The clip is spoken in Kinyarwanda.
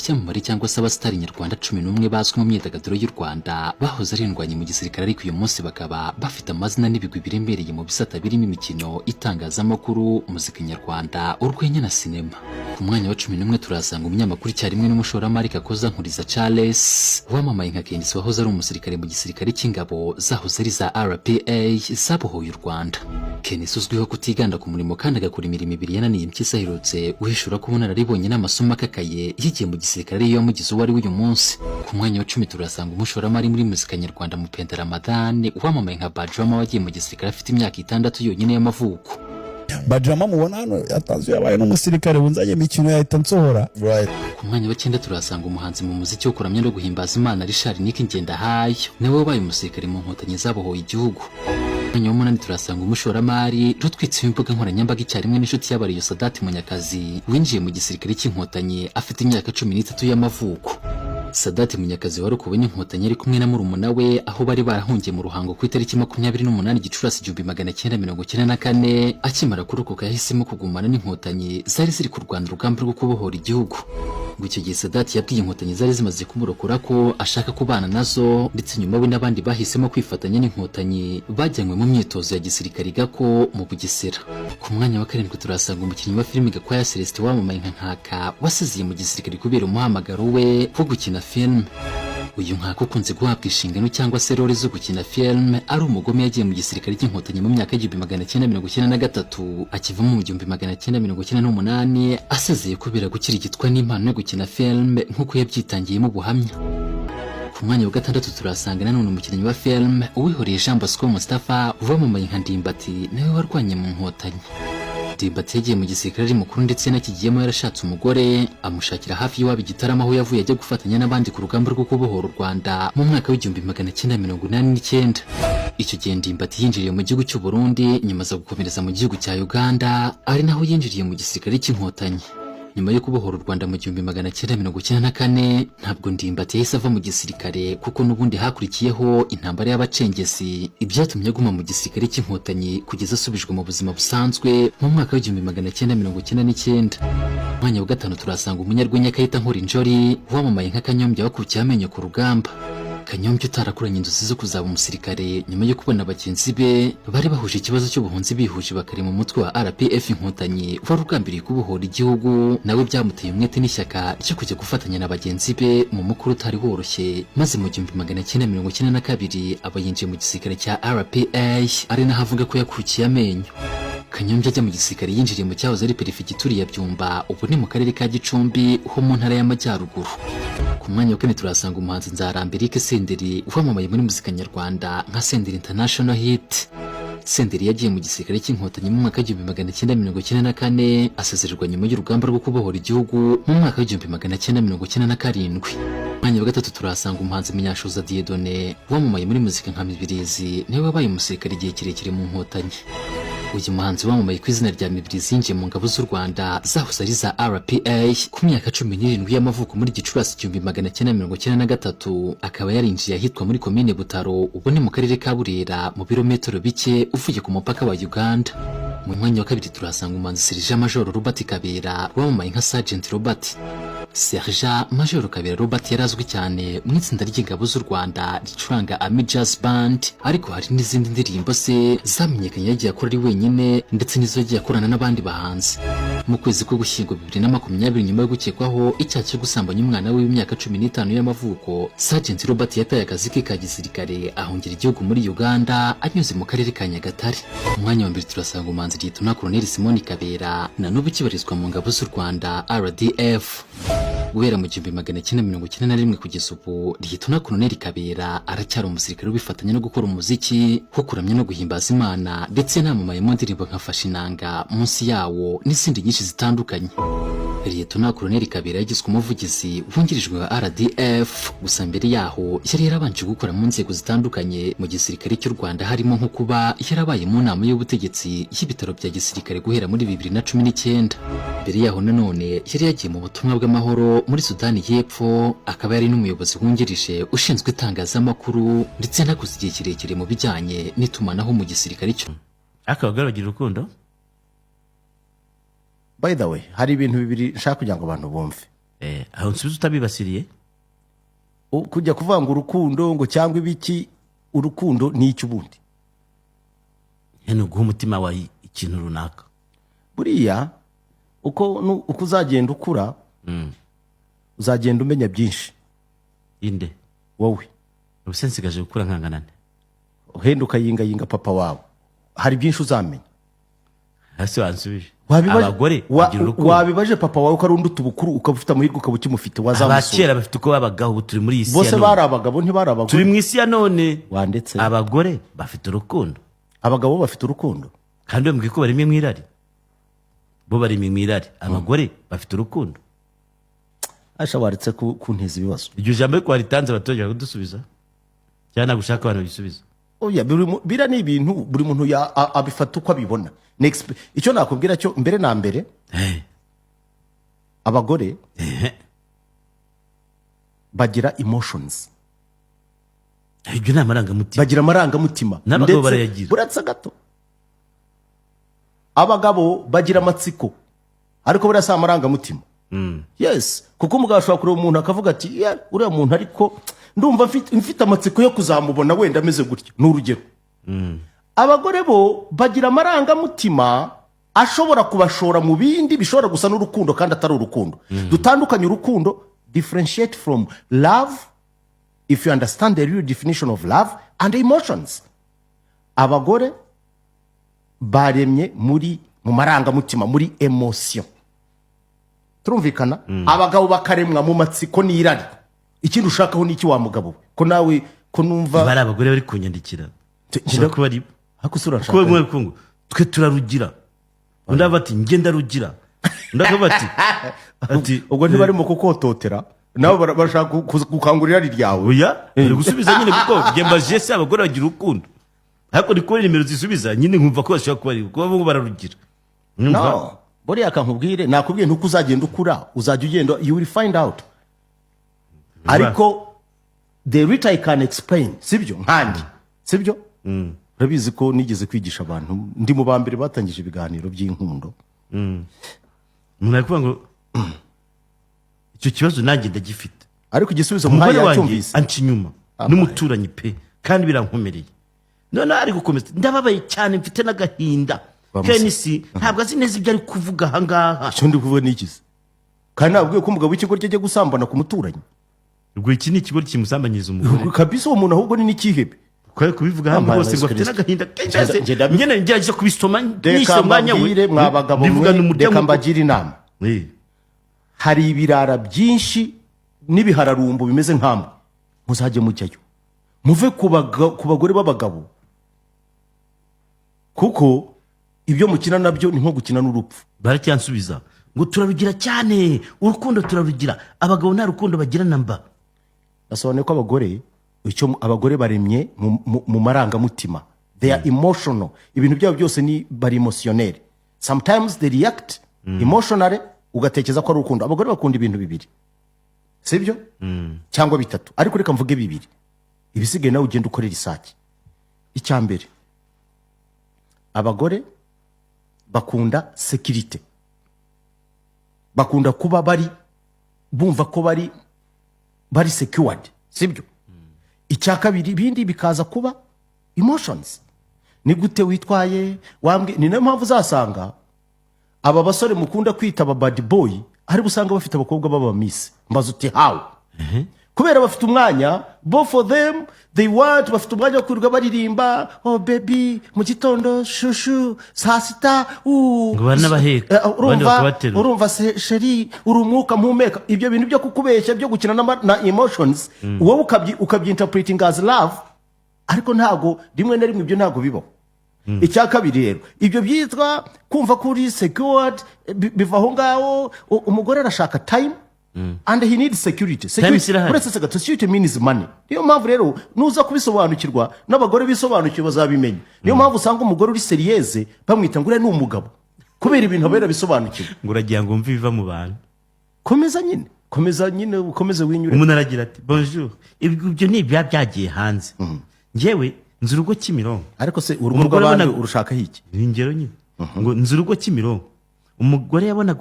icyamamare cyangwa se abasitari nyarwanda 11 bazwi mu myidagaduro y'u Rwanda bahoze ari indwanyi mu gisirikare, ariko uyu munsi bakaba bafite amazina n'ibigwi biremereye mu bisata birimo imikino, itangazamakuru, muzika nyarwanda, urwenya na sinema. Ku mwanya wa 11 turasanga umunyamakuru cyarimwe n'umushoramari Kakoza Nkuriza Charles wamamaye nka Kenisi, wahoze ari umusirikare mu gisirikare cy'ingabo zahoze ari za RPA zabohoye u Rwanda. Kenisi uzwiho kutiganda ku murimo kandi agakora imirimo ibiri yananiye impyisi, aherutse guhishura ko ubunararibonye n'amasomo akakaye yigiye mu gisirikare ariyo yamugize uwo ari we uyu munsi. Ku mwanya wa 10 turasanga umushoramari muri muzika nyarwanda Mupenda Ramadhan wamamaye nka Bajama, wagiye mu gisirikare afite imyaka 6 yonyine y'amavuko. Bajama mubona hano yatanzwe yabaye n'umusirikare bunzanye imikino yahita nsohora. Ku mwanya wa 9 turasanga umuhanzi mu muziki wo kuramya no guhimbaza Imana Richard Nick Ngendahayo, nawe wabaye umusirikare mu nkotanyi zabohoye igihugu. Mwanya wa 8 turasanga umushoramari rutwitse imbuga nkoranyambaga icyarimwe n'inshuti y'abariyo Sadati Munyakazi winjiye mu gisirikare cy'inkotanyi afite imyaka 13 y'amavuko. Sadati Munyakazi wari ukuwe n'inkotanyi ari kumwe na murumuna we, aho bari barahungiye mu Ruhango ku itariki 28 Gicurasi 1994. Akimara kurokoka yahisemo kugumana n'inkotanyi zari ziri kurwana urugamba rwo kubohora igihugu. Ngo icyo gihe Sadati yabwiye inkotanyi zari zimaze kumurokora ko ashaka kubana nazo, ndetse nyuma we n'abandi bahisemo kwifatanya n'inkotanyi bajyanywe mu myitozo ya gisirikare Gako mu Bugesera. Ku mwanya wa 7 turasanga umukinnyi wa filimi Gakwaya Celestin wamamaye nka Nkaka wasiziye mu gisirikare kubera umuhamagaro we wo gukina film. Uyu Nkaka ukunze guhabwa inshingano cyangwa se role zo gukina film, ari umugome yagiye mu gisirikare cy'inkotanyi mu myaka 1993 akiva mu 1998 asezeye kubera gukirigitwa n'impano yo gukina film nk'uko yabyitangiyemo ubuhamya. Ku mwanya wa 6 turasanga nanone umukinnyi wa film Uwihoreye Jean Bosco Mustafa wamamaye nka Ndimbati, nawe warwanye mu nkotanyi. Ndimbati yagiye mu gisirikare ari mukuru ndetse nakigiyemo yarashatse umugore amushakira hafi y'iwabo Gitarama, aho yavuye ajya gufatanya n'abandi ku rugamba rwo kubohora u Rwanda mu mwaka w'1989. Icyo gihe Ndimbati yinjiriye mu gihugu cy'u Burundi, nyuma zo gukomereza mu gihugu cya Uganda, ari naho yinjiriye mu gisirikare cy'inkotanyi. Nyuma yo kubohora u Rwanda mu 1994 ntabwo Ndimbati yahise ava mu gisirikare, kuko n'ubundi hakurikiyeho intambara y'abacengezi, ibyatumye aguma mu gisirikare cy'inkotanyi kugeza asubijwe mu buzima busanzwe mu mwaka w'1999. Mwanya wa 5 turasanga umunyarwenya Kayita Nkurinjori wamamaye nka Kanyombya wakukiye amenyo ku rugamba. Kanyombya utarakuranye inzozi zo kuzaba umusirikare, nyuma yo kubona bagenzi be bari bahuje ikibazo cy'ubuhunzi bihuje bakari mu mutwe wa RPF inkotanyi wari ugambiriye kubohora igihugu, nawe byamuteye umwete n'ishyaka cyo kujya gufatanya na bagenzi be mu mukuru utari woroshye, maze mu 1992 aba yinjiye mu gisirikare cya RPA, ari naho avuga ko yakukiye amenyo. Kanyombya ajya mu gisirikare yinjiriye mu cyahoze ari perefegitura ya Byumba, ubu ni mu karere ka Gicumbi ho mu ntara y'Amajyaruguru. Ku mwanya wa 4 turasanga umuhanzi Nzarambirike Senderi wamamaye muri muzika nyarwanda nka Senderi International Hit. Senderi yagiye mu gisirikare cy'inkotanyi mu mwaka w'1994 asezererwa nyuma y'urugamba rwo kubohora igihugu mu mwaka w'1997. Mwanya wa 3 turasanga umuhanzi Munyashoza Dieudonné wamamaye muri muzika nka Mibirizi, nawe wabaye umusirikare igihe kirekire mu nkotanyi. Uyu muhanzi wamamaye ku izina rya Mibirizi yinjiye mu ngabo z'u Rwanda zahoze ari za RPA ku myaka 17 y'amavuko muri Gicurasi 1993, akaba yarinjiye ahitwa muri komine Butaro, ubu ni mu karere ka Burera mu birometero bike uvuye ku mupaka wa Uganda. Mu mwanya wa 2 turasanga umuhanzi Sergeant Major Robert Kabera wamamaye nka Sergeant Robert. Sergeant Major Kabera Robert yarazwi cyane mu itsinda ry'ingabo z'u Rwanda ricuranga Army Jazz Band, ariko hari n'izindi ndirimbo se zamenyekanye yagiye akora ari wenyine ndetse n'izo yagiye akorana n'abandi bahanzi. Mu kwezi ko Gushyingo 2020, nyuma yo gukekwaho icyaha cyo gusambanya umwana we w'imyaka 15 y'amavuko, Sergeant Robert yataye akazi ke ka gisirikare ahungira igihugu muri Uganda anyuze mu karere ka Nyagatare. Mu mwanya wa 2 turasanga umuhanzi Lieutenant Colonel Simon Kabera, na n'ubu kibarizwa mu ngabo z'u Rwanda RDF. Guhera mu 1991 kugeza ubu, Lieutenant Colonel Kabera aracyari umusirikare ubifatanya no gukora umuziki wo kuramya no guhimbaza Imana, ndetse namamaye mu ndirimbo nka Fashinanga, Munsi Yawo n'izindi nyinshi zitandukanye. Lieutenant Colonel Kabera yagizwe umuvugizi wungirijwe wa RDF, gusa mbere yaho yari yarabanje gukora mu nzego zitandukanye mu gisirikare cy'u Rwanda, harimo nko kuba yarabaye mu nama y'ubutegetsi y'ibitaro bya gisirikare guhera muri 2019. Mbere yaho nanone yari yagiye mu butumwa bw'amahoro muri Sudani y'Epfo, akaba yari n'umuyobozi wungirije ushinzwe itangazamakuru ndetse nakoze igihe kirekire mu bijyanye n'itumanaho mu gisirikare cyo. Akabagaragira urukundo. By the way, hari ibintu bibiri nshaka kugira ngo abantu bumve. aho nsubiza utabibasiriye kujya kuvanga urukundo ngo cyangwa ibiki, urukundo ni iki ubundi? ni uguha umutima wa ikintu runaka. Buriya uko uzagenda ukura uzagenda umenya byinshi. Inde wowe ubuse nsigaje gukura nkangana nte? uhenda ukayingayinga papa wawe, hari byinshi uzamenya. hasi wansubije abagore bagira urukundo. Wabibaje papa wawe ko ari undi tubukuru ukabufita amahirwe ukaba ukimufite, wazamusura. Abakera bafite uko babagaho, ubu turi muri iyi si ya bose none. bari abagabo ntibari abagore. Turi mu isi ya none. Wandetse abagore bafite urukundo, abagabo bafite urukundo kandi bambwiye ko barimwe mwirari. Bo barimwe mwirari, abagore bafite urukundo. Asha waretse kunteza ibibazo. Iryo jambo ariko waritanze abaturage bakadusubiza cyane gushaka abantu bisubiza. Oya bira ni ibintu buri muntu abifata uko abibona. Icyo nakubwira cyo mbere na mbere abagore bagira emotions. Ibyo ni amarangamutima. Bagira amarangamutima. N'abagabo barayagira. Buratsa gato. Abagabo bagira amatsiko ariko burasa amarangamutima. Yes, kuko umugabo ashobora kureba umuntu akavuga ati uriya muntu ariko ndumva mfite amatsiko yo kuzamubona wenda ameze gutya. Ni urugero. Abagore bo bagira amarangamutima ashobora kubashora mu bindi bishobora gusa n'urukundo kandi atari urukundo. Dutandukanye urukundo, differentiate from love, if you understand the real definition of love and emotions. Abagore baremye mu marangamutima, muri emotion. Turumvikana? Abagabo bakaremwa mu matsiko n'irari. Ikindi ushakaho n'iki wa mugabo? Ko nawe ko numva bari abagore bari kunyandikira. Nshaka ko bari hakusura nshaka. Ko mwe kungu twe turarugira. Ndava ati ngenda rugira. Ndakaba ati ubwo ntibarimo kukototera. Nabo barashaka gukangurira ari ryawe. Oya, bari gusubiza nyine kuko gemba jese abagore bagira urukundo. Ariko ndiko nimero zisubiza nyine nkumva ko bashaka kuba ari kuko bo bararugira. No, bori akankubwire nakubwiye ntuko uzagenda ukura, uzajya ugenda, you will find out. Ariko the rita I can explain, sibyo nkandi, sibyo? Urabizi ko nigeze kwigisha abantu ndi mu bambere batangije ibiganiro by'inkundo. Munakuvuga ngo icyo kibazo nanjye ndagifite. Ariko igisubizo muhaye yacyumvise. Anci nyuma n'umuturanyi pe kandi birankomereye. None ari gukomeza ndababaye cyane, mfite n'agahinda. Kenisi ntabwo azi neza ibyo ari kuvuga hangaha. Cyo ndi kuvuga nikize. Kandi nabwiye ko umugabo w'ikigo cye gusambana ku muturanyi. Ubwo iki ni ikigo kimusambanyiriza umugore. Kabisa uwo muntu ahubwo ni nikihebe. Kwa kubivuga hano bose ngo afite n'agahinda kenshi. Nyene ngerageje kubisoma nishe mwanya we. Mwabagabo mwe reka mbagira inama. Hari ibirara byinshi n'ibihararumbo bimeze nk'amwe. Muzajye mujyayo. Muve ku bagore b'abagabo. Kuko ibyo mukina nabyo ni nko gukina n'urupfu. Baracyansubiza ngo turarugira cyane, urukundo turarugira, abagabo nta rukundo bagira namba. Nasobanuye ko abagore baremye mu marangamutima. They are emotional. Ibintu byabo byose ni bari emotionnel. Sometimes they react emotionally, ugatekereza ko ari urukundo. Abagore bakunda ibintu bibiri, sibyo? Cyangwa bitatu, ariko reka mvuge bibiri. Ibisigaye nawe ugenda ukorera isaki. Icyambere, abagore bakunda security. Bakunda kuba bumva ko bari secured, sibyo? Icyakabiri ibindi bikaza kuba emotions. Ni gute witwaye wambwe, ni nayo mpamvu uzasanga aba basore mukunda kwita aba bad boy ari busanga bafite abakobwa baba miss. Mbaza uti how? Kubera bafite umwanya, both for them they want, bafite umwanya wo kwirirwa baririmba, oh baby mu gitondo shushu sasita urumva sheri urumwuka mpumeka. Ibyo bintu byo kukubeshya byo gukina na emotions wowe ukabyinterpreting as love, ariko ntago rimwe na rimwe ibyo ntago bibaho. Icyakabiri rero ibyo byitwa kumva kuri secured bivaho ngaho. Umugore arashaka time and he needs security. Security means money. Niyo mpamvu rero nuza kubisobanukirwa n'abagore bisobanukiwe bazabimenya. Niyo mpamvu usanga umugore uri serieze bamwita ngo uri n'umugabo kubera ibintu abera bisobanukiwe. Ngo uragira ngo mve biva mu bantu. Komeza nyine ukomeze winyure. Umuntu aragira ati bonjour, ibyo ni byagiye hanze. Ngewe nzi urugo Kimironko. Ariko se urugo rw'abandi urushaka hiki? Ingero nyine ngo nzi urugo Kimironko. Umugore yabonaga